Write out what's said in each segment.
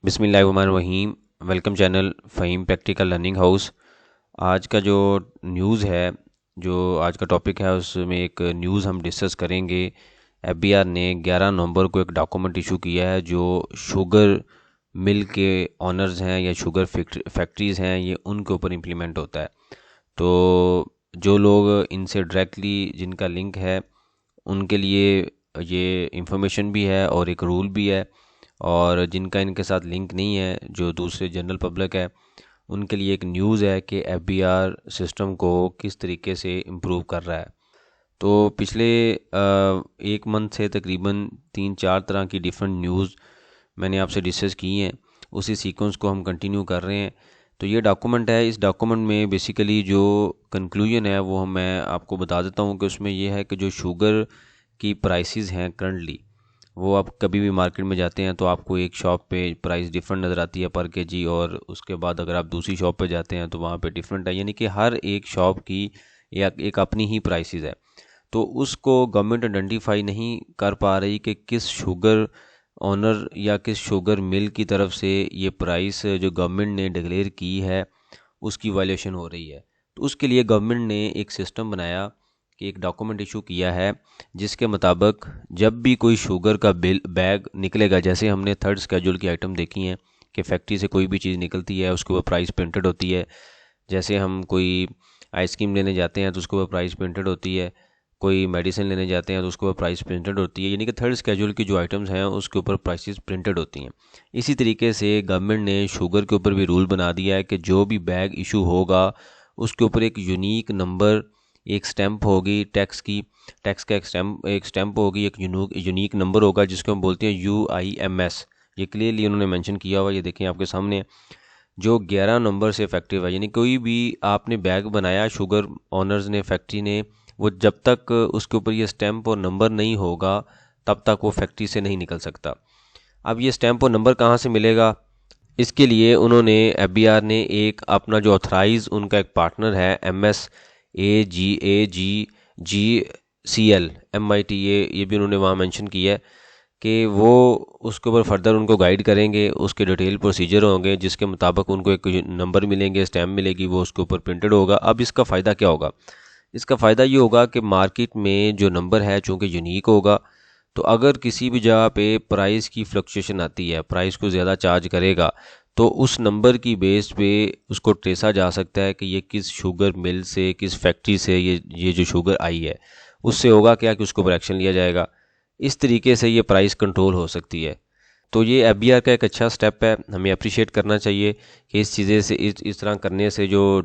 बिस्मिल्लाहिर्रहमानिर्रहीम। Welcome channel Faheem practical learning house. आज का जो न्यूज़ है, जो आज का टॉपिक है, उसमें एक न्यूज़ हम डिस्कस करेंगे। FBR ने 11 नवंबर को एक डॉक्यूमेंट इशू किया है जो शुगर मिल के ऑनर्स हैं या शुगर फैक्ट्रीज़ हैं, ये उनके ऊपर इम्प्लीमेंट होता है। तो जो लोग इनसे डायरेक्टली जिनका लिंक है उनके लिए ये इंफॉर्मेशन भी है और एक रूल भी है, और जिनका इनके साथ लिंक नहीं है, जो दूसरे जनरल पब्लिक है, उनके लिए एक न्यूज़ है कि FBR सिस्टम को किस तरीके से इम्प्रूव कर रहा है। तो पिछले एक मंथ से तकरीबन 3-4 तरह की डिफरेंट न्यूज़ मैंने आपसे डिस्कस की हैं। उसी सीक्वेंस को हम कंटिन्यू कर रहे हैं। तो ये डॉक्यूमेंट है, इस डॉक्यूमेंट में बेसिकली जो कंक्लूजन है वो मैं आपको बता देता हूँ कि उसमें ये है कि जो शुगर की प्राइसेस हैं करंटली, वो आप कभी भी मार्केट में जाते हैं तो आपको एक शॉप पे प्राइस डिफरेंट नज़र आती है पर केजी, और उसके बाद अगर आप दूसरी शॉप पे जाते हैं तो वहाँ पे डिफरेंट है। यानी कि हर एक शॉप की एक अपनी ही प्राइसेस है। तो उसको गवर्नमेंट आइडेंटिफाई नहीं कर पा रही कि किस शुगर ऑनर या किस शुगर मिल की तरफ से ये प्राइस जो गवर्नमेंट ने डिक्लेयर की है उसकी वायलेशन हो रही है। तो उसके लिए गवर्नमेंट ने एक सिस्टम बनाया कि एक डॉक्यूमेंट इशू किया है जिसके मुताबिक जब भी कोई शुगर का बैग निकलेगा, जैसे हमने थर्ड स्केड्यूल की आइटम देखी हैं कि फैक्ट्री से कोई भी चीज़ निकलती है उसके ऊपर प्राइस प्रिंटेड होती है। जैसे हम कोई आइसक्रीम लेने जाते हैं तो उसके ऊपर प्राइस प्रिंटेड होती है, कोई मेडिसिन लेने जाते हैं तो उसके ऊपर प्राइस प्रिंटेड होती है। यानी कि थर्ड स्केड्यूल की जो आइटम्स हैं उसके ऊपर प्राइसेस प्रिंटेड होती हैं। इसी तरीके से गवर्नमेंट ने शुगर के ऊपर भी रूल बना दिया है कि जो भी बैग इशू होगा उसके ऊपर एक यूनिक नंबर, एक स्टैंप होगी टैक्स का एक स्टैंप होगी, एक यूनिक नंबर होगा जिसको हम बोलते हैं UIMS। ये क्लियरली उन्होंने मेंशन किया हुआ, ये देखें आपके सामने, जो 11 नंबर से इफेक्टिव है। यानी कोई भी आपने बैग बनाया शुगर ऑनर्स ने, फैक्ट्री ने, वो जब तक उसके ऊपर ये स्टैंप और नंबर नहीं होगा तब तक वो फैक्ट्री से नहीं निकल सकता। अब ये स्टैंप और नंबर कहाँ से मिलेगा? इसके लिए उन्होंने FBR ने एक अपना जो ऑथराइज उनका एक पार्टनर है MITA ये भी उन्होंने वहाँ मेंशन किया है कि वो उसके ऊपर फर्दर उनको गाइड करेंगे। उसके डिटेल प्रोसीजर होंगे जिसके मुताबिक उनको एक नंबर मिलेंगे, स्टैम्प मिलेगी, वो उसके ऊपर प्रिंटेड होगा। अब इसका फ़ायदा क्या होगा? इसका फ़ायदा ये होगा कि मार्केट में जो नंबर है चूँकि यूनिक होगा, तो अगर किसी भी जगह पे प्राइस की फ्लक्चुएशन आती है, प्राइस को ज़्यादा चार्ज करेगा, तो उस नंबर की बेस पे उसको ट्रेसा जा सकता है कि ये किस शुगर मिल से, किस फैक्ट्री से ये जो शुगर आई है। उससे होगा क्या कि उसके ऊपर एक्शन लिया जाएगा। इस तरीके से ये प्राइस कंट्रोल हो सकती है। तो ये FBR का एक अच्छा स्टेप है, हमें अप्रिशिएट करना चाहिए कि इस चीज़ें से इस तरह करने से जो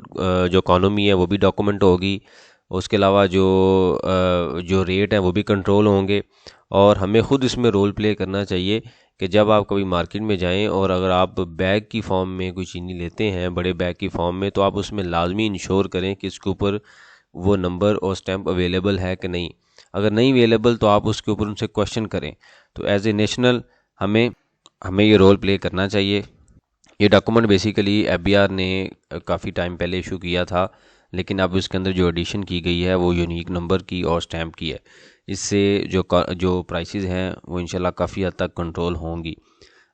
इकॉनमी है वो भी डॉक्यूमेंट होगी। उसके अलावा जो रेट है वो भी कंट्रोल होंगे। और हमें ख़ुद इसमें रोल प्ले करना चाहिए कि जब आप कभी मार्केट में जाएं और अगर आप बैग की फॉर्म में कोई चीनी लेते हैं, बड़े बैग की फॉर्म में, तो आप उसमें लाजमी इंश्योर करें कि इसके ऊपर वो नंबर और स्टैंप अवेलेबल है कि नहीं। अगर नहीं अवेलेबल तो आप उसके ऊपर उनसे क्वेश्चन करें। तो एज ए नेशनल हमें हमें ये रोल प्ले करना चाहिए। ये डॉक्यूमेंट बेसिकली FBR ने काफ़ी टाइम पहले इशू किया था, लेकिन अब इसके अंदर जो एडिशन की गई है वो यूनिक नंबर की और स्टैंप की है। इससे जो प्राइसेस हैं वो इंशाल्लाह काफ़ी हद तक कंट्रोल होंगी।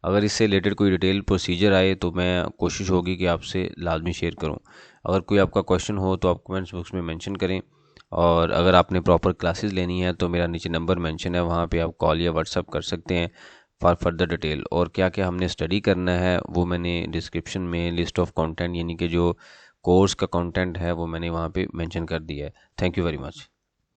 अगर इससे रिलेटेड कोई डिटेल प्रोसीजर आए तो मैं कोशिश होगी कि आपसे लाजमी शेयर करूं। अगर कोई आपका क्वेश्चन हो तो आप कमेंट्स बॉक्स में मेंशन करें, और अगर आपने प्रॉपर क्लासेस लेनी है तो मेरा नीचे नंबर मेंशन है, वहाँ पे आप कॉल या व्हाट्सअप कर सकते हैं फॉर फर्दर डिटेल। और क्या क्या हमने स्टडी करना है वो मैंने डिस्क्रिप्शन में लिस्ट ऑफ कंटेंट, यानी कि जो कोर्स का कंटेंट है, वो मैंने वहाँ पे मेंशन कर दिया है। Thank you very much.